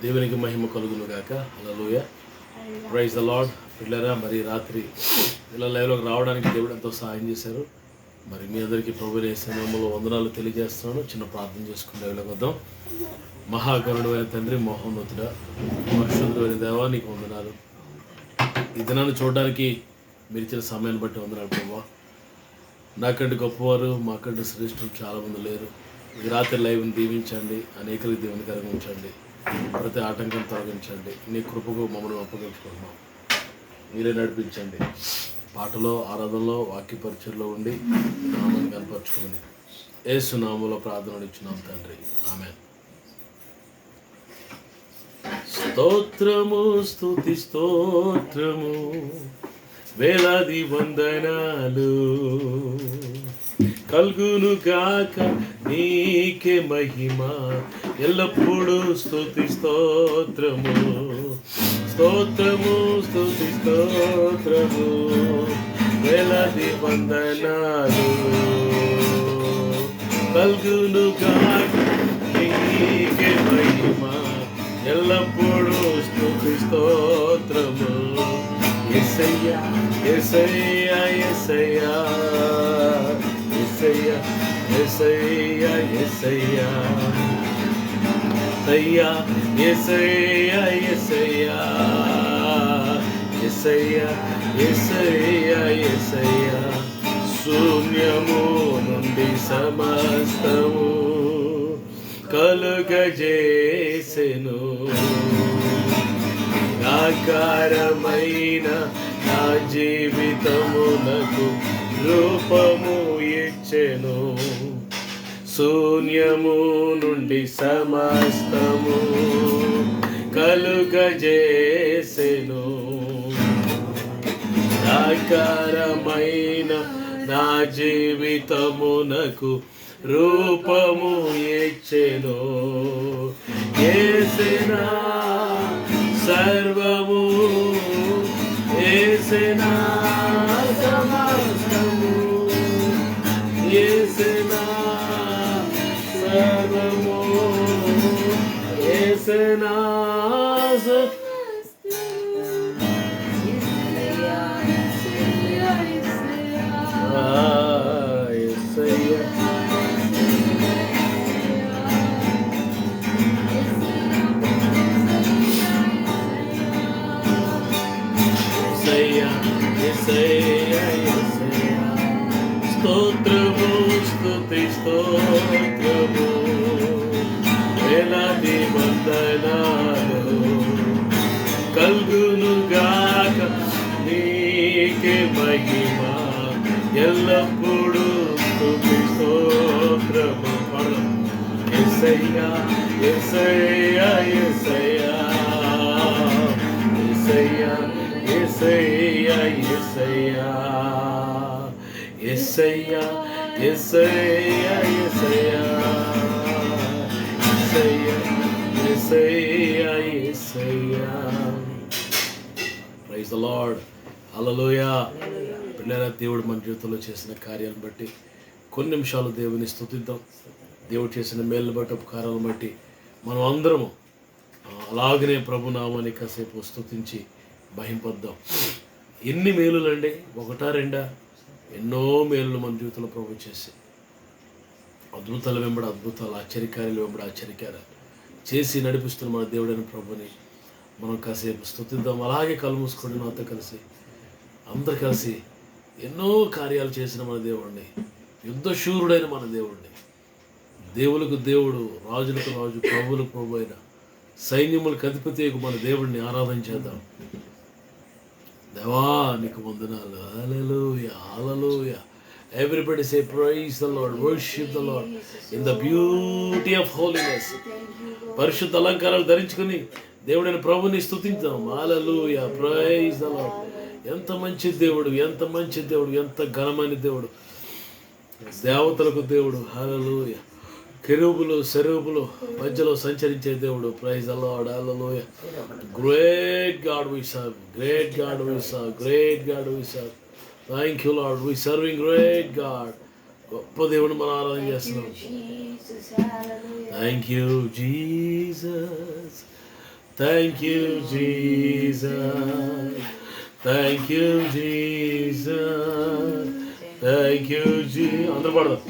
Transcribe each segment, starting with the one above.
దేవునికి మహిమ కలుగును గాక. హల్లెలూయా, ప్రైజ్ ద లార్డ్. పిల్లరా, మరి రాత్రి ఇలా లైవ్లోకి రావడానికి దేవుడు ఎంతో సహాయం చేశారు. మరి మీ అందరికీ ప్రభువైన యేసు నామములో వందనాలు తెలియజేస్తున్నాను. చిన్న ప్రార్థన చేసుకుని లైవ్లోకి వద్దాం. మహాగణుడైన తండ్రి, మహోన్నతుడా, పరిశుద్ధుడైన దేవా, నీకు వందనాలు. ఈ దినాన్ని చూడడానికి మీరు ఇచ్చిన సమయాన్ని బట్టి వందనాలు ప్రభువా. నాకంటే గొప్పవారు, మాకంటే శ్రేష్ఠులు చాలామంది లేరు. ఈ రాత్రి లైవ్ని దీవించండి, అనేకలకు దేవుని కరిగించండి, ప్రతి ఆటంకం తొలగించండి. నీ కృపకు మమ్మల్ని అప్పగించుకుంటున్నాం. మీరే నడిపించండి. పాటలో, ఆరాధనలో, వాక్య పరిచయంలో ఉండి నామాన్ని కనపరచుకోమని యేసు నామములో ప్రార్థన ఇచ్చున్నాం తండ్రి, ఆమేన్. స్తోత్రము, స్తుతి స్తోత్రము, వేలాది వందనాలు కల్గును గాక నీకే మహిమ, ఎల్లప్పుడూ స్తుతి స్తోత్రము, స్తోత్రము, స్తుతి స్తోత్రము, వేలాది వందనాలు కల్గును గాక నీకే మహిమ, ఎల్లప్పుడూ స్తుతి స్తోత్రము. యేసయ్యా, యేసయ్యా, యేసయ్యా, యేసయ్యా, యేసయ్యా, యేసయ్యా, యేసయ్యా, యేసయ్యా, యేసయ్యా, యేసయ్యా, యేసయ్యా. శూన్యము నుండి సమస్తము కలుగజేసెను, ఆకారమైన నా జీవితమునకు రూపము ఇచ్చెను. శూన్యము నుండి సమస్తము కలుగజేసెను, ఆకారమైన నా జీవితమునకు రూపము ఇచ్చెను. యేసెనా సర్వము, యేసెనా సమస్తము, యేసెనా సర్వము, యేసెనా స్తోత్రము, స్తుతి స్తోత్రము, వేలాది వందనాలు కల్గును గాక నీకే మహిమ, ఎల్లప్పుడూ స్తుతి స్తోత్రము. యేసయ్యా, యేసయ్యా, యేసయ్యా, యేసయ్యా, యేసయ్యా, యేసయ్యా, యేసయ్యా, యేసయ్యా, యేసయ్యా, యేసయ్యా, యేసయ్యా. Praise the lord. హల్లెలూయా. పిల్లల, దేవుడు మన జీవితంలో చేసిన కార్యాలను బట్టి కొన్ని నిమిషాలు దేవుని స్తుతిద్దాం. దేవుడు చేసిన మేలును బట్టి, ఉపకారాలను బట్టి మనం అందరము అలాగనే ప్రభునామాన్ని కాసేపు స్తుతించి మహింపొద్దాం. ఎన్ని మేలులండి, ఒకటా రెండా? ఎన్నో మేలులు మన జీవితంలో ప్రభు చేసి, అద్భుతాల వెంబడి అద్భుతాలు, ఆశ్చర్యకార్యాలు వెంబడి ఆశ్చర్యకార్యాలు చేసి నడిపిస్తున్న మన దేవుడైన ప్రభుని మనం కాసేపు స్తుతిద్దాం. అలాగే కళ్ళు మూసుకొని నాతో కలిసి అందరు కలిసి ఎన్నో కార్యాలు చేసిన మన దేవుడిని, యుద్ధశూరుడైన మన దేవుడిని, దేవులకు దేవుడు, రాజులకు రాజు, ప్రభువులకు ప్రభు అయిన సైన్యములకు అధిపతి మన దేవుడిని ఆరాధన చేద్దాం. దేవా, నీకు వందనాలు. హల్లెలూయా, హల్లెలూయా. Everybody say praise the Lord, worship the Lord in the beauty of holiness. పరిశుద్ధ అలంకారాలు ధరించుకుని దేవుడైన ప్రభుని స్తుతిద్దాం. హల్లెలూయా, ప్రైజ్ ద లార్డ్. ఎంత మంచి దేవుడు, ఎంత మంచి దేవుడు, ఎంత ఘనమైన దేవుడు, దేవతలకు దేవుడు. హల్లెలూయా. కెరూబులు, సెరూబులు మధ్యలో సంచరించే దేవుడు. Praise the lord. Hallelujah. Great God we serve, great God we serve, great God we serve. Thank you Lord, we serving great God. గొప్ప దేవుని మనం ఆరాధన చేస్తున్నాం. Thank you Jesus, Thank you, Jesus. Thank you, Jesus. Thank you, Jesus. అందరూ పాడదాం.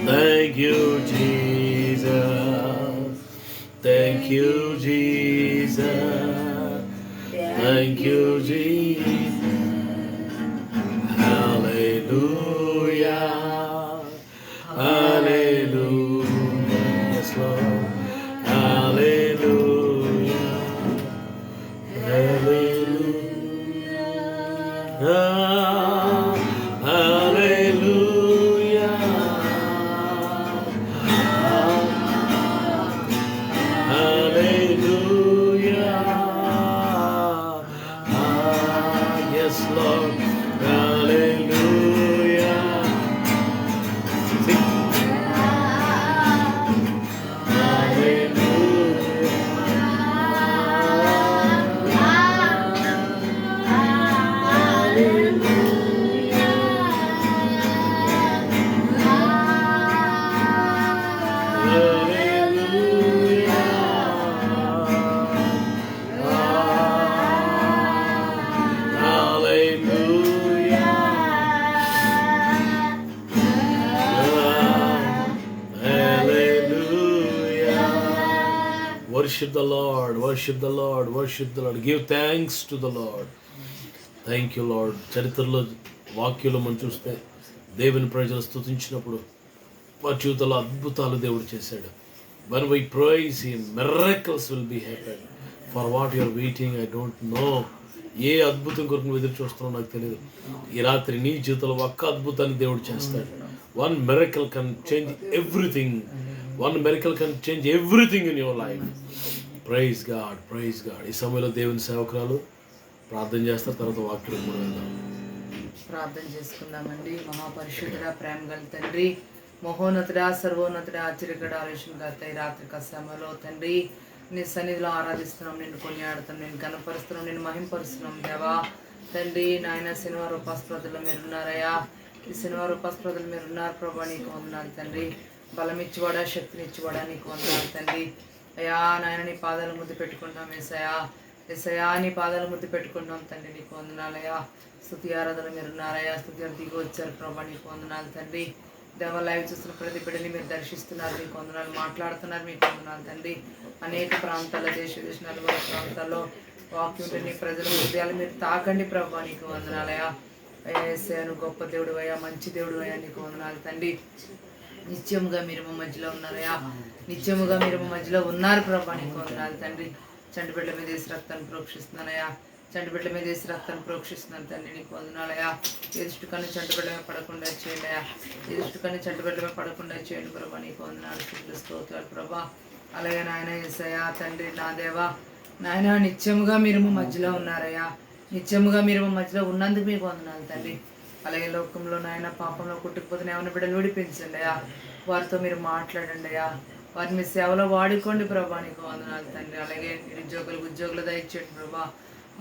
Thank you, Jesus. Thank you, Jesus. Thank you, Jesus. Hallelujah. Hallelujah. Yes, Lord. Hallelujah. Hallelujah. Hallelujah. Hallelujah. Yes, Lord. Hallelujah. Sing. Worship the Lord, worship the Lord, worship the Lord. Give thanks to the Lord. Thank you, Lord. చరిత్రలో వాక్యంలో మనం చూస్తే దేవుని ప్రజలు స్తుతించినప్పుడు వారి జీవితంలో అద్భుతాలు దేవుడు చేశాడు. When we praise Him, miracles will be happen. For what you are waiting, I don't know. ఏ అద్భుతం కొరకు నువ్వు ఎదురు చూస్తున్నావు నాకు తెలియదు. ఈ రాత్రి నీ జీవితంలో ఒక్క అద్భుతాన్ని దేవుడు చేస్తాడు. One miracle can change everything. One miracle can change everything in your life. Praise God, praise God. ఈ సమయంలో దేవుని సేవకురాలు ప్రార్థన చేస్తారు. తర్వాత వాక్యం కూడా వెళ్దాం. ప్రార్థన చేసుకుందామండి. మహాపరిశుద్ధుడా, ప్రేమ గల తండ్రి, మహోన్నతుడా, సర్వోన్నతుడా, ఆశ్చర్యకరుడా, ఆలోచనకర్త, ఈ రాత్రిక సమయంలో తండ్రి నీ సన్నిధిలో ఆరాధిస్తున్నాం, నిన్ను కొనియాడుతున్నాం, నేను కనపరుస్తున్నాం, నేను మహింపరుస్తున్నాం దేవా. తండ్రి నాయన శనివారం ఉపాసప్రదులు మీరున్నారయ్యా. ఈ శనివారం ఉపాసప్రదులు మీరున్నారు ప్రభా, నీకు వందనాలు తండ్రి. బలమిచ్చివాడా, శక్తినిచ్చివాడా, నీకు వందనాలు తండ్రి. అయ్యా నాయన నీ పాదాలు ముద్దు పెట్టుకుంటాం ఏసయా. ఏసయా నీ పాదాలు ముద్దు పెట్టుకుంటాం తండ్రి, నీకు వందనాలయ్యా. స్తుతి ఆరాధన మీరున్నారయ్యా. స్తుతి దిగి వచ్చారు ప్రభా, నీకు వందనాలు తండ్రి. దేవ లైవ్ చూస్తున్న ప్రతి బిడ్డని మీరు దర్శిస్తున్నారు, మీకు వందనాలు. మాట్లాడుతున్నారు, మీకు వందనాలు తండ్రి. అనేక ప్రాంతాల్లో, దేశ నలుగురు ప్రాంతాల్లో వాక్యం నీ ప్రజల హృదయాలు మీరు తాకండి ప్రభా, నీకు వందనాలయ్యా. ఏసయ్యా నువ్వు గొప్ప దేవుడు అయ్యా, మంచి దేవుడు అయ్యా, నీకు వందనాలు తండ్రి. నిత్యముగా మీరు మా మధ్యలో ఉన్నారయ్యా, నిత్యముగా మీరు మా మధ్యలో ఉన్నారు ప్రభా, నీకు వందనాలు తండ్రి. చంటి బిడ్డల మీద వేసి రక్తాన్ని ప్రోక్షిస్తున్నానయ్యా, చంటి బిడ్డల మీద వేసి రక్తాన్ని ప్రోక్షిస్తున్నాను తండ్రి, నీకు వందనాలయ్యా. ఏ దృష్టి కానీ చంటి బిడ్డ మీద పడకుండా చేయండి అయ్యా, ఏ దృష్టి కానీ చంటి బిడ్డ మీద పడకుండా చేయండి ప్రభా, నీకు వందనాలు. స్తోత్రాలు ప్రభా. అలాగే నాయన యేసయ్యా తండ్రి నా దేవా, నాయన నిత్యముగా మీరు మా మధ్యలో ఉన్నారయ్యా, నిత్యముగా మీరు మా మధ్యలో ఉన్నందుకు మీకు వందనాలు తండ్రి. అలాగే లోకంలో నాయన పాపంలో కుట్టుకుపోతున్న ఏమైనా బిడ్డలు విడిపించండి అయ్యా, వారితో మీరు మాట్లాడండి అయ్యా, వారిని మీ సేవలో వాడుకోండి ప్రభా, నీకు వందనాలు తండ్రి. అలాగే ఉద్యోగులు దయచేయండి ప్రభా,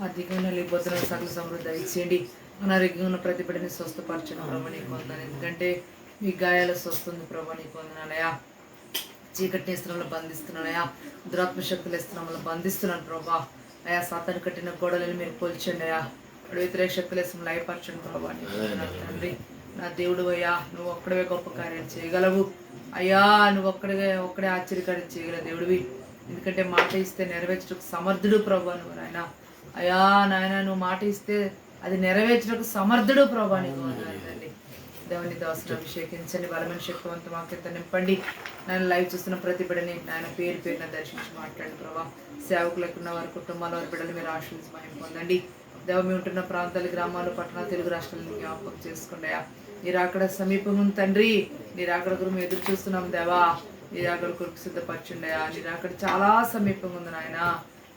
ఆర్థికంగా లేకపోతున్న సకల సమృద్ధి దయచేయండి. అనారోగ్యంగా ఉన్న ప్రతి బిడ్డని స్వస్థపరచండి ప్రభా, నీకు వందనాలు. ఎందుకంటే మీ గాయాలు స్వస్తుంది ప్రభా, నీకు వందనాలయ్యా. చీకటి స్థలంలో బంధిస్తున్నానయ్యా, దురాత్మ శక్తుల స్థలంలో బంధిస్తున్నాను ప్రభా. అయ్యా సాతాను కట్టిన గోడలను మీరు పోల్చండి అయ్యా, వాడు వ్యతిరేక శక్తుల స్థలంలో లయపరచండి ప్రభా, నీకు వందనాలు తండ్రి. నా దేవుడు అయ్యా, నువ్వు ఒక్కడే గొప్ప కార్యాలు చేయగలవు అయ్యా, నువ్వు ఒక్కడే ఆశ్చర్యకార్యం చేయగల దేవుడివి. ఎందుకంటే మాట ఇస్తే నెరవేర్చడానికి సమర్థుడు ప్రభా నువ్వు నాయన. అయ్యా నాయన నువ్వు మాట ఇస్తే అది నెరవేర్చడానికి సమర్థుడు ప్రభా, నీకు వందనాలు తండ్రి. దేవుని దాసుని అభిషేకించండి, బలమైన శక్తివంత వాక్యంత నింపండి. నేను లైవ్ చూస్తున్న ప్రతి బిడ్డని నాయన పేరు పేరున దర్శించి మాట్లాడండి ప్రభా. సేవకులకు ఉన్న వారి కుటుంబాల వారి బిడ్డలు మీరు ఆశీర్వదించి మహిమ పొందండి. దేవ మీ ఉంటున్న ప్రాంతాలు, గ్రామాలు, పట్టణాలు, తెలుగు రాష్ట్రాలను జ్ఞాపకం చేసుకోండి. మీరు అక్కడ సమీపంగా ఉంది తండ్రి, మీరు అక్కడ మేము ఎదురు చూస్తున్నాం దేవా, మీరు అక్కడ కొరకు సిద్ధపరచుండయా. మీరు అక్కడ చాలా సమీపంగా ఉంది నాయన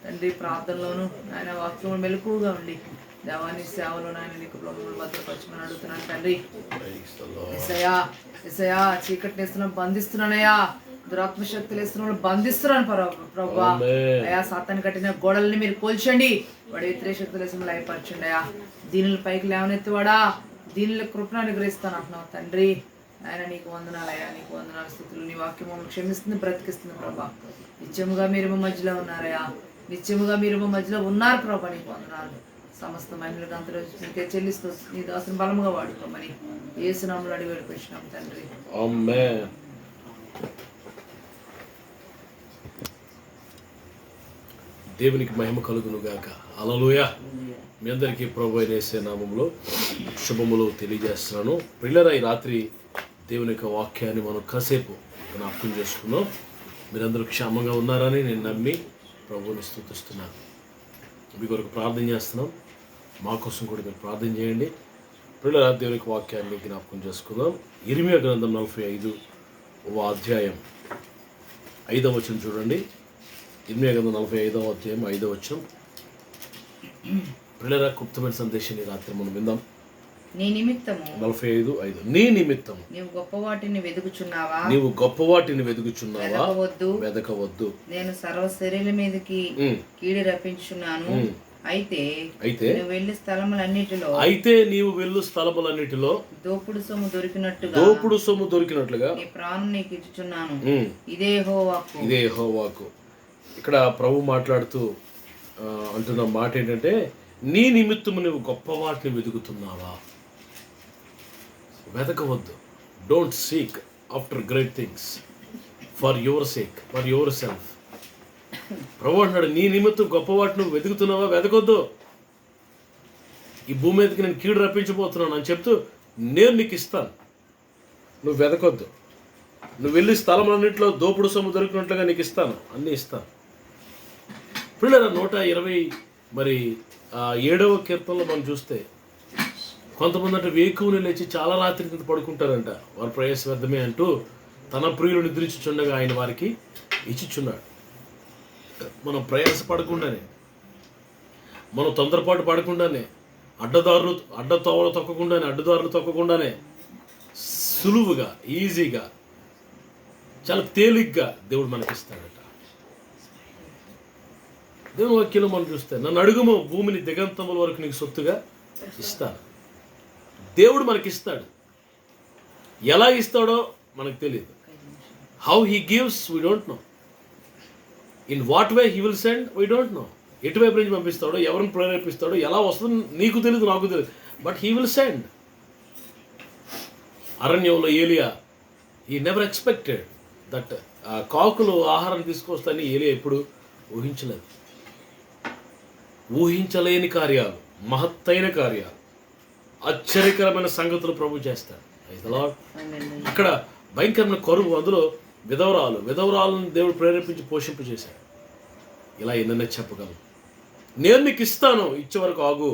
తండ్రి. ప్రార్థనలోను నాయన వాక్యం మెలకువగా ఉండి దేవాని సేవలో నాయన నీకు ప్రభువులు భద్రపరచమని అడుగుతున్నాను తండ్రి. ఎసయా ఎసయా చీకటి నేస్తున్నాను, బంధిస్తున్నానయ్యా, దురాత్మ శక్తులు వేస్తున్నాను, బంధిస్తున్నాను ప్రభా. అయా సాతాన్ని కట్టిన గోడల్ని మీరు కోల్చండి, వాడి వ్యతిరేక శక్తులు వేసిన లయపరచండి అయా. దీనుల పైకి లేవనెత్తివాడా, దీనిలో కృపను అనుగ్రహిస్తాను అంటున్నావు తండ్రి. ఆయన నీకు వందనాలయ్యా, నీకు వందనాల స్థుతులు. నీ వాక్యం మమ్మల్ని క్షమిస్తుంది, బ్రతికిస్తుంది ప్రభా. నిత్యముగా మీరు మా మధ్యలో ఉన్నారయ్యా, నిత్యముగా మీరు మా మధ్యలో ఉన్నారు ప్రభా. నీకు వందనాలు. సమస్త మహిళలకు అంతలో నీకే చెల్లిస్తూ నీ దాసుని బలముగా వాడుకోమని యేసు నామములో అడిగి వేడుకొంటున్నాం తండ్రి. ఆమేన్. దేవునికి మహిమ కలుగును గాక. హల్లెలూయా. మీ అందరికీ ప్రభు అయిన యేసు నామములో శుభములు తెలియజేస్తున్నాను. పిల్లరా, ఈ రాత్రి దేవుని యొక్క వాక్యాన్ని మనం కాసేపు జ్ఞాపకం చేసుకున్నాం. మీరందరూ క్షేమంగా ఉన్నారని నేను నమ్మి ప్రభువుని స్తుతిస్తున్నాను. మీ కొరకు ప్రార్థన చేస్తున్నాం. మా కోసం కూడా మీరు ప్రార్థన చేయండి. పిల్లల దేవుని యొక్క వాక్యాన్ని జ్ఞాపకం చేసుకుందాం. ఇర్మియా గ్రంథం 45వ అధ్యాయం 5వ వచనం చూడండి. ఇర్మియా గ్రంథం 45వ అధ్యాయం 5వ వచనం. పిల్లల గుప్తమైన సందేశాన్ని రాత్రి మనం విందాం. నీ నిమిత్తము 45:5 నీ నిమిత్తము నీవు గొప్ప వాటిని వెదుకుచున్నావా, నీవు గొప్ప వాటిని వెదుకుచున్నావా, వెదకవద్దు. నేను సర్వ శరీరం మీదకి కీడి రప్పించున్నాను. అయితే నువ్వు వెళ్ళు స్థలములన్నిటిలో దోపుడు సొమ్ము దొరికినట్లుగా నీ ప్రాణం నీకు ఇచ్చుచున్నాను. ఇదే యెహోవాకు. ఇక్కడ ప్రభు మాట్లాడుతూ అంటున్న మాట ఏంటంటే, నీ నిమిత్తము నువ్వు గొప్ప వాటిని వెతుకుతున్నావా, వెతకవద్దు. Don't seek after great things for your sake, for yourself. ప్రభు అంటున్నాడు, నీ నిమిత్తం గొప్ప వాటిని నువ్వు వెతుకుతున్నావా, వెతకొద్దు. ఈ భూమి మీదకి నేను కీడు రప్పించబోతున్నాను అని చెప్తూ నేను నీకు ఇస్తాను, నువ్వు వెతకొద్దు. నువ్వు వెళ్ళి స్థలములన్నింటిలో దోపుడు సొమ్ము దొరికినట్లుగా నీకు ఇస్తాను, అన్నీ ఇస్తాను. పిల్లల 127వ కీర్తనలో మనం చూస్తే కొంతమంది అంటే వేకువని లేచి చాలా రాత్రి పడుకుంటారంట. వారి ప్రయాస వ్యర్థమే అంటూ తన ప్రియులు నిద్రించుచుండగా ఆయన వారికి ఇచ్చిచున్నాడు. మనం ప్రయాస పడకుండానే, మనం తొందరపాటు పడకుండానే, అడ్డదారులు తొక్కకుండానే సులువుగా, ఈజీగా, చాలా తేలిగ్గా దేవుడు మనకిస్తాడట. దేవుని వాక్యంలో మనం చూస్తే, నన్ను అడుగుము భూమిని దిగంతముల వరకు నీకు సొత్తుగా ఇస్తాను. దేవుడు మనకిస్తాడు. ఎలా ఇస్తాడో మనకు తెలియదు. How he gives we don't know. In what way he will send we don't know. ఎటువైపు నుంచి పంపిస్తాడో, ఎవరిని ప్రేరేపిస్తాడో, ఎలా వస్తుందో నీకు తెలియదు, నాకు తెలియదు. But he will send. అరణ్యంలో ఏలియా, హీ నెవర్ ఎక్స్పెక్టెడ్ దట్ కాకులు ఆహారం తీసుకొస్తాయని ఏలియా ఎప్పుడు ఊహించలేదు. ఊహించలేని కార్యాలు, మహత్తైన కార్యాలు, ఆశ్చర్యకరమైన సంగతులు ప్రభు చేస్తాడు. అక్కడ భయంకరమైన కరువు, అందులో విధవరాలను దేవుడు ప్రేరేపించి పోషింపు చేశాడు. ఇలా ఎన్నైనా చెప్పగలను. నేను నీకు ఇస్తాను, ఇచ్చే వరకు ఆగు.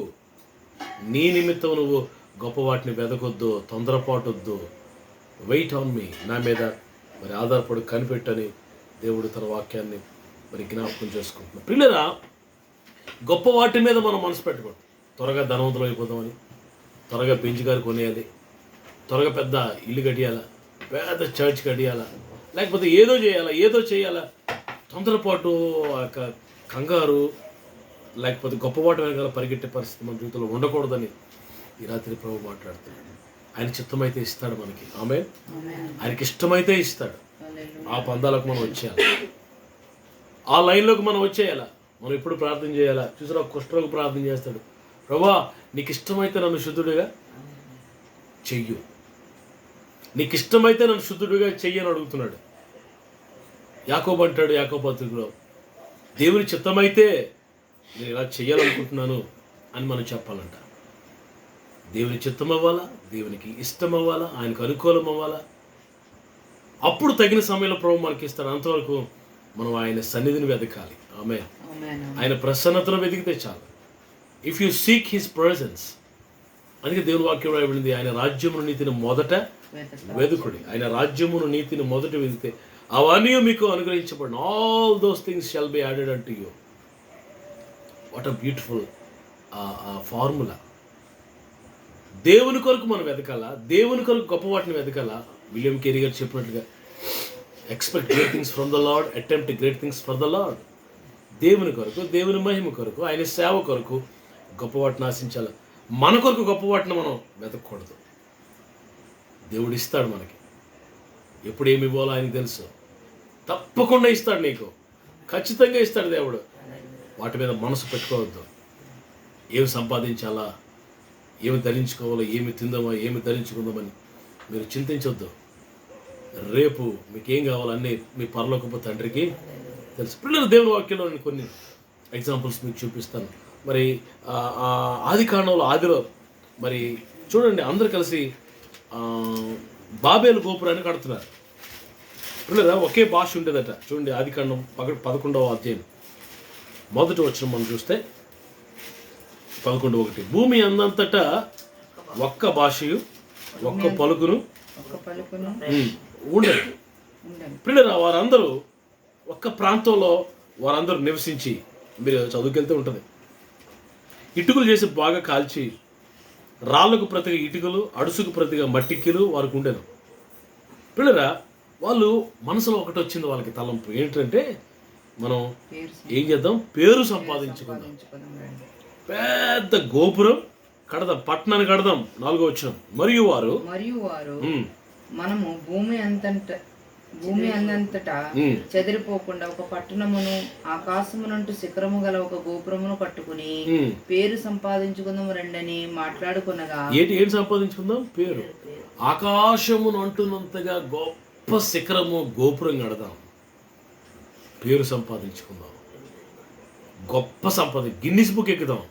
నీ నిమిత్తం నువ్వు గొప్ప వాటిని వెదకొద్దు, తొందరపాటొద్దు. వెయిట్ ఆన్ మీ, నా మీద మరి ఆధారపడి కనిపెట్టని దేవుడు తన వాక్యాన్ని మరి జ్ఞాపకం చేసుకుంటున్నాడు. పిల్లరా, గొప్ప వాటి మీద మనం మనసు పెట్టకూడదు. త్వరగా ధనవంతులు అయిపోదామని, త్వరగా పెంచుగారు కొనేయాలి, త్వరగా పెద్ద ఇల్లు కట్టియాలా, పెద్ద చర్చ్ కట్టియాలా, లేకపోతే ఏదో చేయాలా, తొందరపాటు, కంగారు, లేకపోతే గొప్పవాటి వెనకాల పరిగెట్టే పరిస్థితి మన జీవితంలో ఉండకూడదని ఈ రాత్రి ప్రభు మాట్లాడుతున్నాడు. ఆయన చిత్తమైతే ఇస్తాడు మనకి. ఆమేన్. ఆయనకి ఇష్టమైతే ఇస్తాడు. ఆ పందాలకు మనం వచ్చేయాలి, ఆ లైన్లోకి మనం వచ్చేయాలా. మనం ఎప్పుడు ప్రార్థన చేయాలా? చూసారా, కుష్ఠరోగి ప్రార్థన చేస్తాడు, ప్రభా నీకు ఇష్టమైతే నన్ను శుద్ధుడిగా చెయ్యు, నీకు ఇష్టమైతే నన్ను శుద్ధుడిగా చెయ్యని అడుగుతున్నాడు. యాకోబు అంటాడు, యాకోబు పత్రికలో, దేవుని చిత్తమైతే నేను ఇలా చెయ్యాలనుకుంటున్నాను అని మనం చెప్పాలంట. దేవుని చిత్తం అవ్వాలా, దేవునికి ఇష్టం అవ్వాలా, ఆయనకు అనుకూలం అవ్వాలా. అప్పుడు తగిన సమయంలో ప్రభు మనకి ఇస్తాడు. అంతవరకు మనం ఆయన సన్నిధిని వెతకాలి. ఆమేన్. ఆయన ప్రసన్నతను వెతికితే చాలు. If you seek his presence, అందుకే దేవుని వాక్యం రాయబడింది, ఆయన రాజ్యమును నీతిని మొదట వెతుకుడి. ఆయన రాజ్యమును నీతిని మొదట వెతికితే అవన్నీ మీకు అనుగ్రహించబడిన. All those things shall be added unto you. What a beautiful formula. దేవుని కొరకు మనం వెతకాలా, దేవుని కొరకు గొప్ప వాటిని వెతకాలా. విలియం కేరీ గారు చెప్పినట్టుగా, expect great things from the lord, attempt great things for the lord. దేవుని కొరకు, దేవుని మహిమ కొరకు, ఆయన సేవ కొరకు గొప్ప వాటిని ఆశించాలి. మన కొరకు గొప్ప వాటిని మనం వెతకూడదు. దేవుడు ఇస్తాడు మనకి. ఎప్పుడు ఏమి ఇవ్వాలో ఆయనకు తెలుసు. తప్పకుండా ఇస్తాడు, నీకు ఖచ్చితంగా ఇస్తాడు దేవుడు. వాటి మీద మనసు పెట్టుకోవద్దు. ఏమి సంపాదించాలా, ఏమి ధరించుకోవాలో, ఏమి తిందామా, ఏమి ధరించుకుందామని మీరు చింతించొద్దు. రేపు మీకు ఏం కావాలో అన్నీ మీ పరలోకపు తండ్రికి తెలుసు. పిల్లలు దేవుని వాక్యంలో నేను కొన్ని ఎగ్జాంపుల్స్ మీకు చూపిస్తాను. మరి ఆది కాండంలో ఆదిలో మరి చూడండి, అందరు కలిసి బాబేలు గోపురాన్ని కడుతున్నారు. పిల్లరా ఒకే భాష ఉండేదట. చూడండి, ఆది కాండం 11వ అధ్యాయం మొదటి వచనం మనం చూస్తే 11:1, భూమి అందంతటా ఒక్క భాషయు ఒక్క పలుకును ఉండేది. పిల్లరా వారందరూ ఒక్క ప్రాంతంలో వారందరూ నివసించి, మీరు చదువుకెళ్తే ఉంటుంది, ఇటుకలు చేసి బాగా కాల్చి రాళ్ళకు ప్రతిగా ఇటుకలు, అడుసుకు ప్రతిగా మట్టిక్కిలు వారికి ఉండేను. పిల్లరా వాళ్ళు మనసులో ఒకటి వచ్చింది, వాళ్ళకి తలంపు ఏంటంటే మనం ఏం చేద్దాం, పేరు సంపాదించుకుందాం, పెద్ద గోపురం కడదాం, పట్టణాన్ని కడదాం. 4వ వచనం, మరియు వారు మనము భూమి అందంతటా చెదిరిపోకుండా ఒక పట్టణమును ఆకాశమునంటూ శిఖరము గల ఒక గోపురమును కట్టుకుని పేరు సంపాదించుకుందాం రండని మాట్లాడుకునగా. ఏం సంపాదించుకుందాం? పేరు. ఆకాశమును అంటున్నంతగా గొప్ప శిఖరము గోపురం కడదాం, పేరు సంపాదించుకుందాం, గొప్ప సంపాది గిన్నిస్ బుక్ ఎక్కుదాం,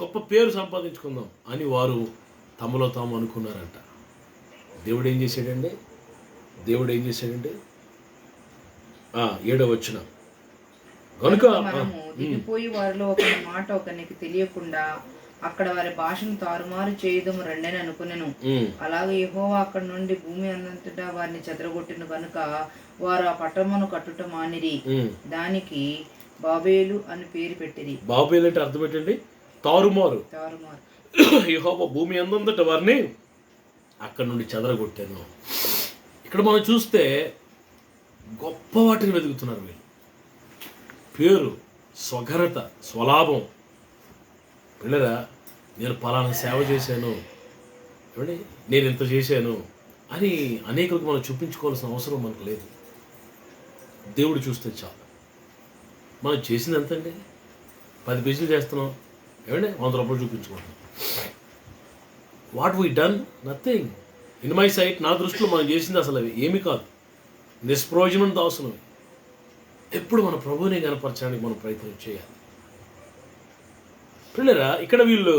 గొప్ప పేరు సంపాదించుకుందాం అని వారు తమలో తాము అనుకున్నారంట. దేవుడు ఏం చేశాడండి? 7వ వచనం, కనుక దిగిపోయి వారిలో ఒక మాట ఒకరికి తెలియకుండా అక్కడ వారి భాషను తారుమారు చేయడం రండని అనుకునేను. అలాగే యెహోవా అక్కడ నుండి భూమి అందంతటా వారిని చెదరగొట్టిన కనుక వారు ఆ పట్టణమును కట్టుట మానిరి. దానికి బాబేలు అని పేరు పెట్టిరి. బాబేలు అంటే అర్థం ఏంటండి? తారుమారు. యెహోవా భూమి అందంతటా వారిని అక్కడ నుండి చెదరగొట్టాను. ఇక్కడ మనం చూస్తే గొప్ప వాటిని వెతుకుతున్నారు వీళ్ళు. పేరు, స్వఘనత, స్వలాభం. పిల్లరా నేను పలానా సేవ చేశాను, ఏమండి నేను ఇంత చేశాను అని అనేకులకు మనం చూపించుకోవాల్సిన అవసరం మనకు లేదు. దేవుడు చూస్తే చాలు. మనం చేసింది ఎంతండి? 10 పేజీలు చేస్తున్నాం, ఏమండి 100 రూపాయలు చూపించుకుంటున్నాం. What we done? Nothing in my sight. నా దృష్టిలో మనం చేసింది అసలు అవి ఏమీ కాదు, నిష్ప్రయోజనంతో అవసరం. ఎప్పుడు మన ప్రభువుని కనపరచడానికి మనం ప్రయత్నం చేయాలి. పిల్లరా ఇక్కడ వీళ్ళు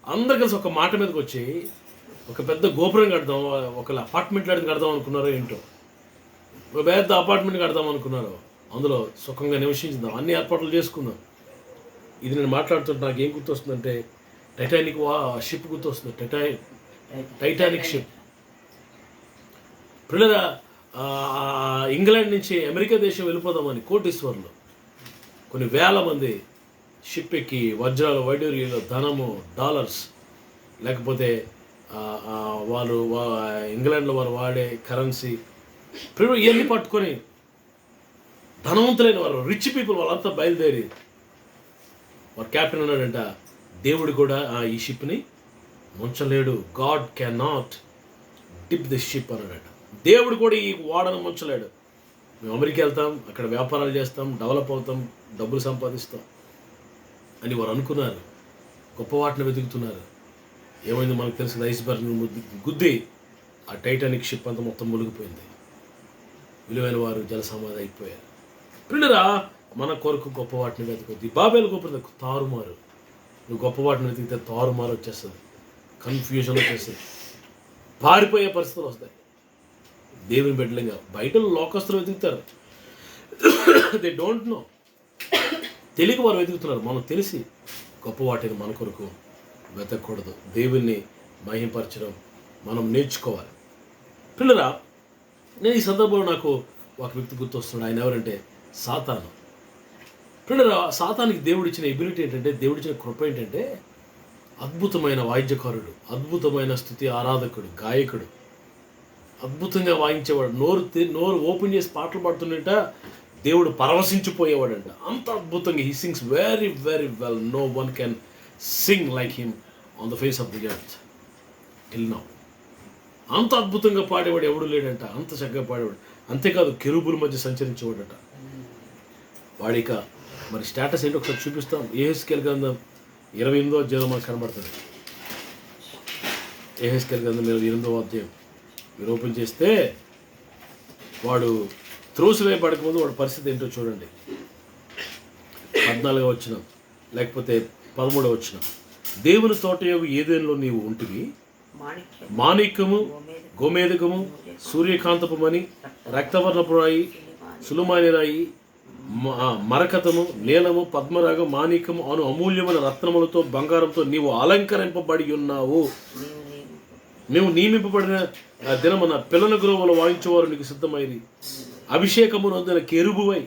అందరు కలిసి ఒక మాట మీదకి వచ్చి ఒక పెద్ద గోపురం కడదాం, ఒకళ్ళ అపార్ట్మెంట్ లాంటిది కడదాం అనుకున్నారో ఏంటో, ఒక పెద్ద అపార్ట్మెంట్ కడదాం అనుకున్నారో, అందులో సుఖంగా నివసించుదాం, అన్ని ఏర్పాట్లు చేసుకుందాం. ఇది నేను మాట్లాడుతుంటే నాకు ఏం గుర్తొస్తుందంటే టైటానిక్ షిప్ గుర్తొస్తుంది. Titanic ship. పిల్లరా ఇంగ్లాండ్ నుంచి అమెరికా దేశం వెళ్ళిపోదామని కోటీశ్వర్లు కొన్ని వేల మంది షిప్ ఎక్కి వజ్రాలు, వైడూర్యాలు, ధనము, డాలర్స్, లేకపోతే వాళ్ళు ఇంగ్లాండ్లో వారు వాడే కరెన్సీ ఇవన్నీ పట్టుకొని ధనవంతులైన వారు, రిచ్ పీపుల్ వాళ్ళంతా బయలుదేరి వారు క్యాప్టెన్ అన్నాడంట, దేవుడు కూడా ఈ షిప్ని ముంచలేడు, God can not dip the ship అన్నాడట. దేవుడు కూడా ఈ ఓడను ముంచలేడు. మేము అమెరికా వెళ్తాం, అక్కడ వ్యాపారాలు చేస్తాం, డెవలప్ అవుతాం, డబ్బులు సంపాదిస్తాం అని వారు అనుకున్నారు. గొప్ప వాటిని వెతుకుతున్నారు. ఏమైంది మనకు తెలిసింది, ఐస్బర్గ్ గుద్ది ఆ టైటానిక్ షిప్ అంతా మొత్తం మునిగిపోయింది. విలువైన వారు జలసమాధి అయిపోయారు. పిల్లరా మన కొరకు గొప్ప వాటిని వెతుకుద్ది. బాబేలు గొప్పది తారుమారు. నువ్వు గొప్ప వాటిని వెతికితే తారుమారు వచ్చేస్తుంది, కన్ఫ్యూజన్ వచ్చేస్తుంది, పారిపోయే పరిస్థితులు వస్తాయి. దేవుని బిడ్డలుగా బయట లోకస్తులు వెతుకుతారు, దే డోంట్ నో, తెలియక వారు వెతుకుతున్నారు. మనం తెలిసి గొప్ప వాటిని మన కొరకు వెతకూడదు. దేవుణ్ణి మహింపరచడం మనం నేర్చుకోవాలి. పిల్లరా నేను ఈ సందర్భంలో నాకు ఒక వ్యక్తి గుర్తొస్తున్నాడు. ఆయన ఎవరంటే సాతాను. పిల్లరా సాతానికి దేవుడిచ్చిన ఎబిలిటీ ఏంటంటే, దేవుడిచ్చిన కృప ఏంటంటే అద్భుతమైన వాయిద్యకారుడు, అద్భుతమైన స్తుతి ఆరాధకుడు, గాయకుడు, అద్భుతంగా వాయించేవాడు. నోరు ఓపెన్ చేసి పాటలు పాడుతున్నట్ట దేవుడు పరవశించిపోయేవాడంట. అంత అద్భుతంగా he sings very very well. No one can sing like him on the face of the earth till now. అంత అద్భుతంగా పాడేవాడు ఎవడు లేడంట, అంత చక్కగా పాడేవాడు. అంతేకాదు కెరూబుల మధ్య సంచరించేవాడట. వాడిక మరి స్టేటస్ ఏంటో ఒకసారి చూపిస్తాం. యెహెజ్కేలు గ్రంథం 28వ అధ్యాయంలో మనకు కనబడుతుంది. యెహెజ్కేలు గ్రంథం 28వ అధ్యాయం మీరు ఓపెన్ చేస్తే వాడు త్రోసివేయబడక ముందు వాడి పరిస్థితి ఏంటో చూడండి. 14వ వచనం లేకపోతే 13వ వచనం. దేవుని తోటయోగు ఏదేనులో నీవు ఉంటివి, మాణిక్యము, గోమేధికము, సూర్యకాంతపు మణి, రక్తవర్ణపు రాయి, సులుమాని రాయి, మరకతము, నీలము, పద్మరాగం, మాణిక్యము అను అమూల్యమైన రత్నములతో బంగారంతో నీవు అలంకరింపబడి ఉన్నావు. మేము నియమింపబడిన దినమున పిల్లల గురువులు వాయించేవారు నీకు సిద్ధమైంది. అభిషేకము నొందిన కెరూబువై,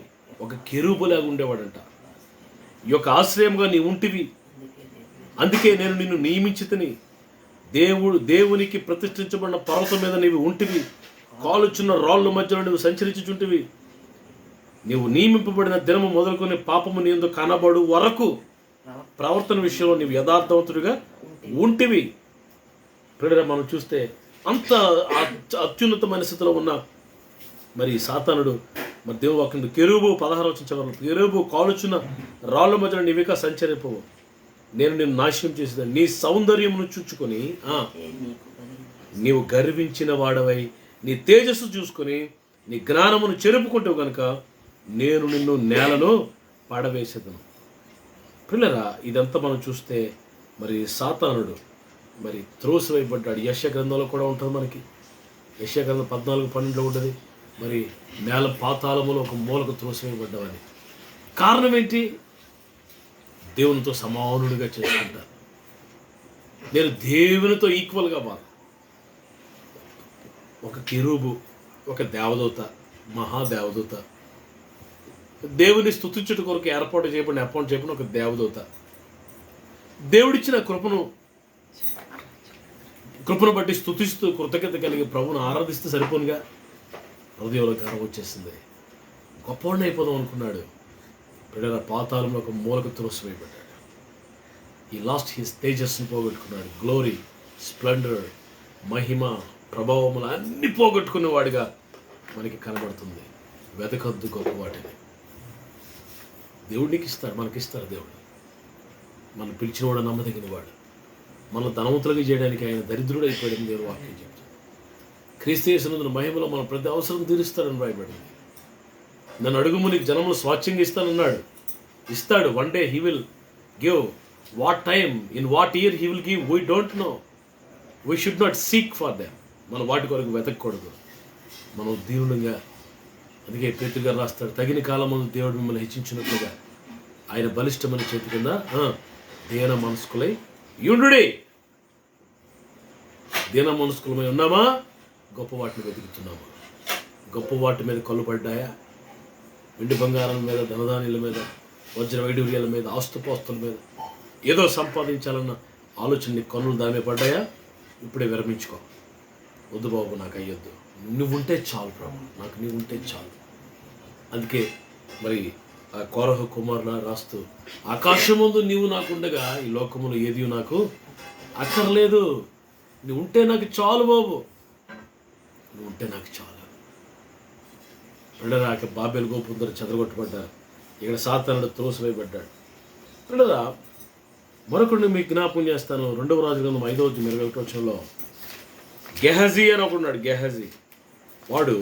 ఒక కెరూబులాగా ఉండేవాడంట. ఈ యొక్క ఆశ్రయంగా నీ ఉంటివి, అందుకే నేను నిన్ను నియమించితిని. దేవునికి ప్రతిష్ఠించబడిన పర్వతం మీద నీవు ఉంటివి, కాలుచున్న రాళ్ళ మధ్యలో నువ్వు సంచరించుచుంటివి. నీవు నియమింపబడిన దినము మొదలుకొని పాపము నీ యందు కనబడు వరకు ప్రవర్తన విషయంలో నీవు యథార్థవంతుడిగా ఉంటివి. ప్రియులారా, మనం చూస్తే అంత అత్యున్నతమైన స్థితిలో ఉన్న మరి సాతానుడు మరి దేవుని వాక్యం కెరూబు 16వ వచనం కెరూబు కాలుచున్న రాళ్ళ మధ్యలో నీవిక సంచరింపవు, నేను నిన్ను నాశనం చేసేది. నీ సౌందర్యమును చూచుకొని నీవు గర్వించిన వాడవై నీ తేజస్సు చూసుకొని నీ జ్ఞానమును చెరుపుకుంటావు కనుక నేను నిన్ను నేలలో పడవేసేదను. పిల్లరా, ఇదంతా మనం చూస్తే మరి సాతానుడు మరి త్రోసివేయబడ్డాడు. యెషయా గ్రంథంలో కూడా ఉంటుంది మనకి. యెషయా గ్రంథం 14:12 ఉంటుంది. మరి నేల పాతాళములో ఒక మూలకు త్రోసివేయబడ్డావని. కారణం ఏంటి? దేవునితో సమానుడిగా చేసుకుంటాను, నేను దేవునితో ఈక్వల్గా మారు. ఒక కెరూబు, ఒక దేవదూత, మహాదేవదూత, దేవుని స్తుతించుట కొరకు ఏర్పాటు చేయబడిన అపాయింట్ చేయబడిన ఒక దేవదూత, దేవుడిచ్చిన కృపను బట్టి స్తుతిస్తూ కృతజ్ఞత కలిగి ప్రభువును ఆరాధిస్తూ సరిపోనుగా హృదయంలో గర్వం వచ్చేసింది. గొప్పవాడిని అయిపోదాం అనుకున్నాడు. పిల్లల పాతాళంలో ఒక మూలకు త్రోసివేయబడ్డాడు. ఈ లాస్ట్ హిస్ తేజస్సును పోగొట్టుకున్నాడు. గ్లోరీ, స్ప్లెండర్, మహిమ, ప్రభావములు అన్ని పోగొట్టుకునేవాడిగా మనకి కనబడుతుంది. వెతకద్దు గొప్ప వాటిని. దేవుడికి ఇస్తాడు, మనకిస్తాడు దేవుడు. మనం పిలిచినవాడు నమ్మదగిన వాడు. మన ధనవంతులుగా చేయడానికి ఆయన దరిద్రుడు అయిపోయాడని దేవుడు వాక్యం చెప్తాడు. క్రీస్తు యేసునందున మహిమలో మన ప్రతి అవసరం తీరుస్తాడని రాయబడింది. నన్ను అడుగుము నీకు జనములు స్వాచ్ఛంగా ఇస్తానన్నాడు. ఇస్తాడు. One day he will give. What time, in what year he will give, we don't know. We should not seek for them. మనం వాటి కొరకు వెతకూడదు. మనం దీనులంగా, అందుకే పేతురు గారు రాస్తాడు, తగిన కాలమందు దేవుడు మిమ్మల్ని హెచ్చించినట్లుగా ఆయన బలిష్టమైన చేతి కింద దీన మనస్కులై యుండుడి. దీన మనస్కులమై ఉన్నామా? గొప్ప వాటిని వెతుకుతున్నామా? గొప్ప వాటి మీద కళ్ళు పడ్డాయా? వెండి బంగారం మీద, ధనధాన్యాల మీద, వజ్ర వైడూర్యాల మీద, ఆస్తుపాస్తుల మీద ఏదో సంపాదించాలన్న ఆలోచన నీ కన్నులు దాని మీద పడ్డాయా? ఇప్పుడే విరమించుకో. వద్దు బాబు, నాకు అయ్యొద్దు, నువ్వుంటే చాలు ప్రభు, నాకు నీవు ఉంటే చాలు. అందుకే మరి ఆ కోరహ కుమారుల రాస్తూ, ఆకాశముందు నీవు నాకుండగా ఈ లోకములో ఏది నాకు అక్కర్లేదు, నువ్వు ఉంటే నాకు చాలు బాబు, నువ్వు ఉంటే నాకు చాలు. పిల్లరాక బాబేలు గోపుందరు చెదరగొట్టబడ్డారు. ఇక్కడ సాతానుడు త్రోసివేయబడ్డాడు. పిల్లరా, మరొకరిని మీకు జ్ఞాపకం చేస్తాను. 2వ రాజు గ్రంథం 5వ అధ్యాయం 21వ వచనంలో గెహజీ అని ఒకడున్నాడు. గెహజీ వాడు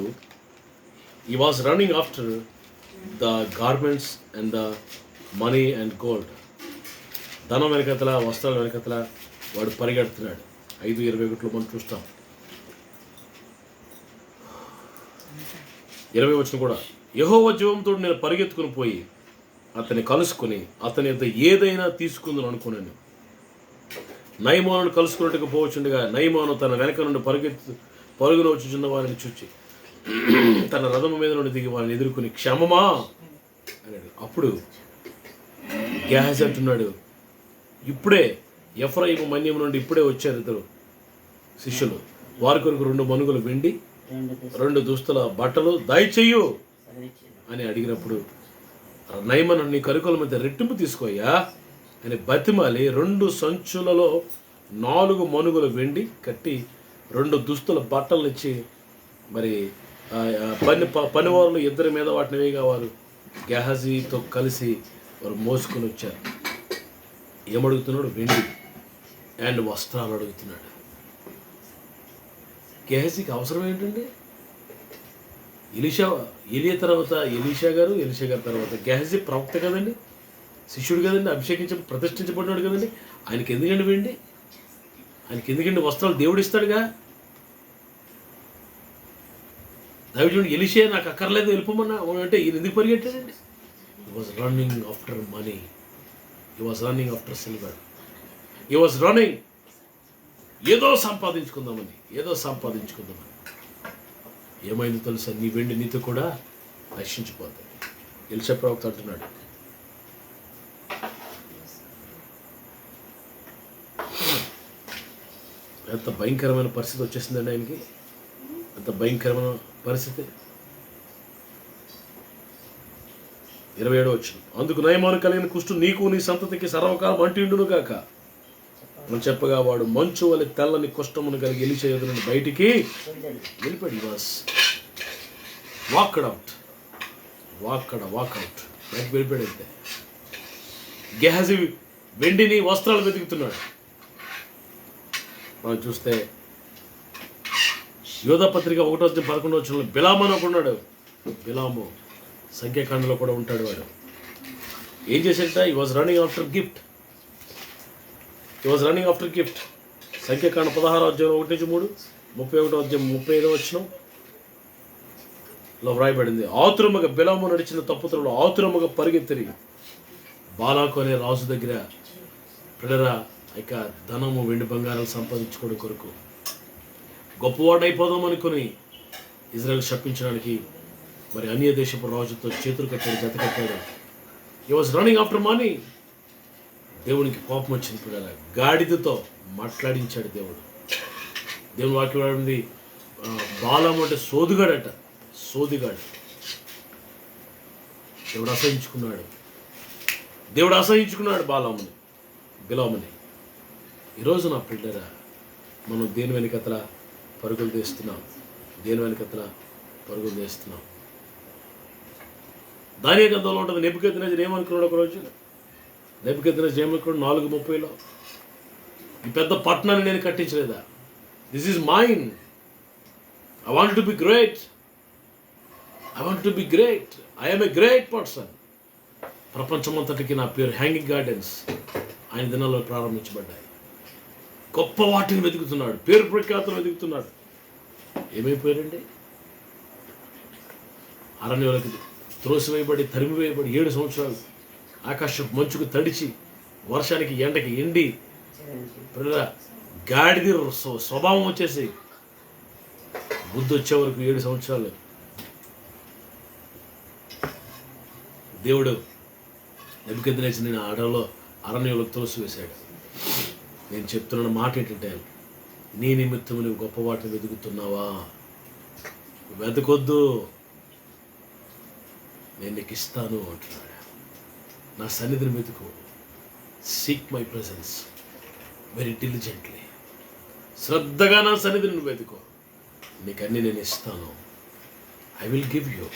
he was running after the garments and the money and gold. ధనం వెనకతల, వస్త్రాల వెనకతల వాడు పరిగెడుతున్నాడు. 5:21 మనం చూస్తాం. 20వ వచనం కూడా, యెహోవా జీవంతో నేను పరిగెత్తుకుని పోయి అతన్ని కలుసుకుని అతని యొక్క ఏదైనా తీసుకుందని అనుకున్నాను. నయమాను కలుసుకున్నట్టుగా పోవచ్చుండగా నయమాను తన వెనక నుండి పరుగున వచ్చుచున్న వారిని చూచి తన రథము మీద నుండి దిగి వారిని ఎదుర్కొని క్షమమా అన్నాడు. అప్పుడు గెహజీ అంటున్నాడు, ఇప్పుడే ఎఫ్రాయిము మన్యం నుండి ఇప్పుడే వచ్చారు ఇద్దరు శిష్యులు, వారి కొరకు 2 మనుగులు వెండి, 2 దుస్తుల బట్టలు దయచెయ్యు అని అడిగినప్పుడు, నయమను నీ కరుకుల మధ్య రెట్టింపు తీసుకోయ్యా అని బతిమాలి 2 సంచులలో 4 మనుగులు వెండి కట్టి 2 దుస్తుల బట్టలు ఇచ్చి మరి పనివారులు 2 మీద వాటిని వేయగా వారు గెహజీతో కలిసి వారు మోసుకొని వచ్చారు. ఏమడుగుతున్నాడు? వెండి అండ్ వస్త్రాలు అడుగుతున్నాడు. గెహజీకి అవసరం ఏంటండి? ఎలియా తర్వాత ఎలీషా గారు తర్వాత గెహజీ ప్రవక్త కదండి, శిష్యుడు కదండి, ప్రతిష్ఠించబడినాడు కదండి. ఆయనకి ఎందుకండి వెండి? ఆయనకి ఎందుకండి వస్త్రాలు? దేవుడు ఇస్తాడుగా. దైవజనుడు ఎలీషా నాకు అక్కర్లేదు వెళ్ళిపోమన్నా అంటే ఈయన ఎందుకు పరిగెట్టాడండి? He was running after money, he was running after silver, he was running ఏదో సంపాదించుకుందామని. ఏమైంది తెలుసా? నీ వెండి నీతో కూడా నశించిపోతుంది. ఎలీషా ప్రవక్త అంటున్నాడు, ఎంత భయంకరమైన పరిస్థితి వచ్చేసిందండి ఆయనకి, ఎంత భయంకరమైన పరిస్థితి. 27 వచ్చింది. అందుకు నయమాను కలిగిన కుష్టు నీకు నీ సంతతికి సర్వకాలం అంటిండును గాక అని చెప్పగా వాడు మంచు వలె తెల్లని కుష్టమును కలిగి ఎలీషా ఎదురు నుండి బయటికి వెళ్ళిపోయాడు. వాక్అవుట్ బయటకు వెళ్ళిపోయాడు. అయితే గెహజీ వెండిని వస్త్రాలు వెతుకుతున్నాడు. మనం చూస్తే యోధా పత్రిక 1:11 బిలాము అని ఒకడున్నాడు. బిలాము సంఖ్యాకాండలో కూడా ఉంటాడు. వాడు ఏం చేసేట? ఈ వాజ్ రన్నింగ్ ఆఫ్టర్ గిఫ్ట్. సంఖ్యాకాండ 16:1-3, 31:35 వ్రాయబడింది. ఆతురముగా బిలాము నడిచిన తప్పుతులు ఆతురముగా పరిగెత్తిరి బాలాకు అనే రాజు దగ్గర పిల్లరా ఇక ధనము వెండి బంగారాలు సంపాదించుకోవడం కొరకు గొప్పవాడైపోదాం అనుకుని ఇజ్రాయెల్ శపించడానికి మరి అన్య దేశపు రాజుతో చేతులు కట్టాడు, జత కట్టాడు. He was running after money. దేవునికి కోపం వచ్చింది. పిల్లల గాడిదతో మాట్లాడించాడు దేవుడు. దేవుని వాక్యం వాడింది బాలాము అంటే సోదిగాడు. దేవుడు అసహించుకున్నాడు బిలాముని. ఈరోజు నా పిల్లరా మనం దేని వెనుకతల పరుగులు తీస్తున్నాం. దానియేలు గ్రంథంలో ఉంటుంది. నెబుకద్నెజరు ఏమనుకున్నాడు? ఒకరోజు నెబుకద్నెజరు ఏమనుకున్నాడు? 4:30 ఈ పెద్ద పట్టణాన్ని నేను కట్టించలేదా? This is mine. I want to be great. I am a great person. ప్రపంచమంతటికి నా పేరు హ్యాంగింగ్ గార్డెన్స్ ఆయన దినాల్లో ప్రారంభించబడ్డాయి. గొప్ప వాటిని వెతుకుతున్నాడు, పేరు ప్రఖ్యాతులు వెతుకుతున్నాడు. ఏమైపోయారండి? అరణ్యాలకు త్రోసివేయబడి తరిమివేయబడి 7 సంవత్సరాలు ఆకాశం మంచుకు తడిచి వర్షానికి ఎండకి ఎండి గాడిది స్వభావం వచ్చేసి బుద్ధి వచ్చే వరకు 7 సంవత్సరాలు దేవుడు నెబుకద్నెజరుని అరణ్యంలోకి తోసివేశాడు. నేను చెప్తున్న మాట ఏంటంటే, నీ నిమిత్తము నువ్వు గొప్ప వాటిని వెతుకుతున్నావా? వెతకొద్దు, నేను నీకు ఇస్తాను అంటున్నాడు. నా సన్నిధిని వెతుకు. Seek my presence very diligently. శ్రద్ధగా నా సన్నిధిని నువ్వు వెతుకో, నీకు అన్నీ నేను ఇస్తాను. I will give you.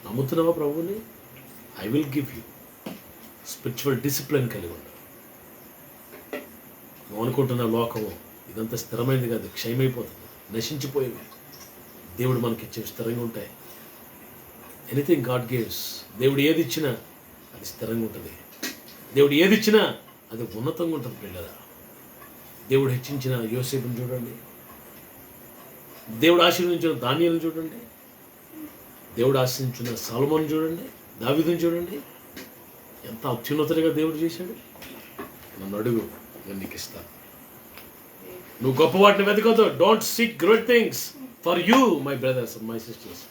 నమ్ముతున్నావా ప్రభువుని? I will give you. Spiritual discipline కలిగి ఉండు. నువ్వు అనుకుంటున్న లోకము ఇదంతా స్థిరమైనది కాదు, క్షయమైపోతుంది, నశించిపోయేవి. దేవుడు మనకిచ్చే స్థిరంగా ఉంటాయి. ఎనీథింగ్ గాడ్ గివ్స్, దేవుడు ఏది ఇచ్చినా అది స్థిరంగా ఉంటుంది. దేవుడు ఏది ఇచ్చినా అది ఉన్నతంగా ఉంటుంది. పిల్లరా, దేవుడు హెచ్చించిన యోసేపుని చూడండి, దేవుడు ఆశీర్వదించిన దానియేలుని చూడండి, దేవుడు ఆశీర్వదించిన సొలొమోను చూడండి, దావీదుని చూడండి. ఎంత అత్యున్నతుడిగా దేవుడు చేశాడు. నన్ను అడుగు, నేను నీకు ఇస్తాను. నువ్వు గొప్ప వాటిని వెతకొద్దు. Don't seek great things for you my brothers and my sisters.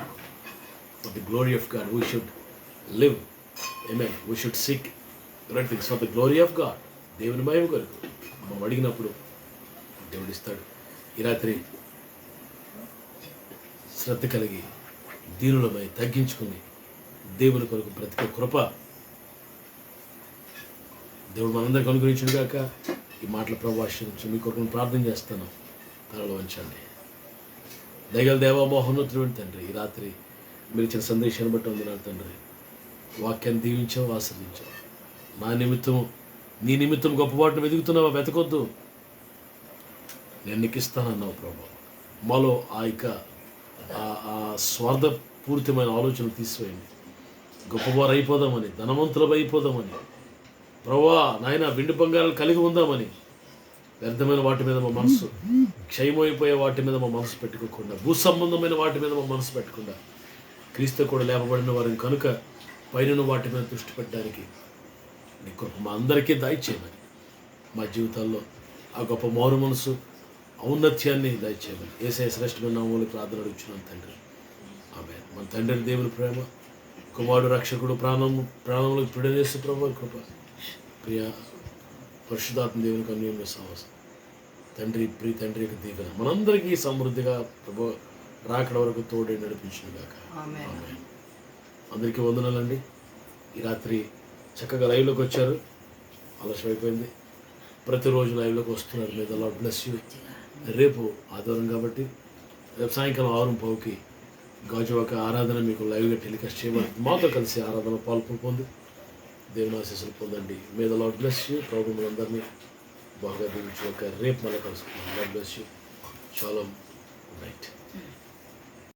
For the glory of God we should live. Amen. We should seek great things for the glory of God. దేవుని మహిమ కొరకు మనం అడిగినప్పుడు దేవుడు ఇస్తాడు. ఈ రాత్రి శ్రద్ధ కలిగి దీనులమై తగ్గించుకుని దేవుని కొరకు బ్రతికే కృప దేవుడు మనందరికీ అనుగ్రహించును గాక. ఈ మాటల ప్రభావించి మీ కొరకు ప్రార్థన చేస్తాను. తనలో ఉంచండి. దయగల దేవ మహోన్నతుడు తండ్రి, ఈ రాత్రి మీరు ఇచ్చిన సందేశాన్ని బట్టి వందనాలు తండ్రి. వాక్యాన్ని దీవించావు, ఆస్వాదించావు. నా నిమిత్తం, నీ నిమిత్తం గొప్పవాటిని వెతుకుతున్నావా? వెతకొద్దు, నేను నీకు ఇస్తానన్నావు ప్రభు. మాలో ఆ స్వార్థపూరితమైన ఆలోచనలు తీసివేయండి. గొప్పవారు అయిపోదామని, ధనవంతులు అయిపోదామని ప్రభువా నాయన, వెండి బంగారాలు కలిగి ఉందామని వ్యర్థమైన వాటి మీద మా మనసు, క్షయమైపోయే వాటి మీద మా మనసు పెట్టుకోకుండా, భూ సంబంధమైన వాటి మీద మా మనసు పెట్టకుండా, క్రీస్తు కూడా లేపబడిన వారిని కనుక పైన వాటి మీద దృష్టి పెట్టడానికి నీ కృప మా అందరికీ దయచేయమని, మా జీవితాల్లో ఆ గొప్ప మారు మనసు, ఔన్నత్యాన్ని దయచేయమని యేసయ్య శ్రేష్టమైన నామములో ప్రార్థన అడుగుచున్నాను తండ్రి. ఆమేన్. మన తండ్రి దేవుని ప్రేమ, కుమారుడు రక్షకుడు, ప్రాణంలో పిడనేసు ప్రభు కృప, ప్రియ పరిశుద్ధాత్మ దేవునికి అన్యోన్య సహవాసం, తండ్రి యొక్క దీవెన మనందరికీ సమృద్ధిగా ప్రభు రాకడ వరకు తోడే నడిపించుగాక. ఆమేన్. అందరికీ వందనాలండి. ఈ రాత్రి చక్కగా లైవ్లోకి వచ్చారు. ఆలస్యం అయిపోయింది. ప్రతిరోజు లైవ్లోకి వస్తున్నారు. మీద లార్డ్ బ్లెస్ యూ. రేపు ఆదివారం కాబట్టి రేపు సాయంకాలం 6:15కి గాజువాక ఆరాధన మీకు లైవ్గా టెలికాస్ట్ చేయమని మాతో కలిసి ఆరాధన పాల్పొంది దేవుని ఆశీస్సులు పొందండి. మీద లార్డ్ బ్లెస్ యూ. ప్రభువులందరినీ బాగా దీవించుగాక. రేపు మళ్ళీ కలుసుకుందాం. Lord bless you. Shalom. Night.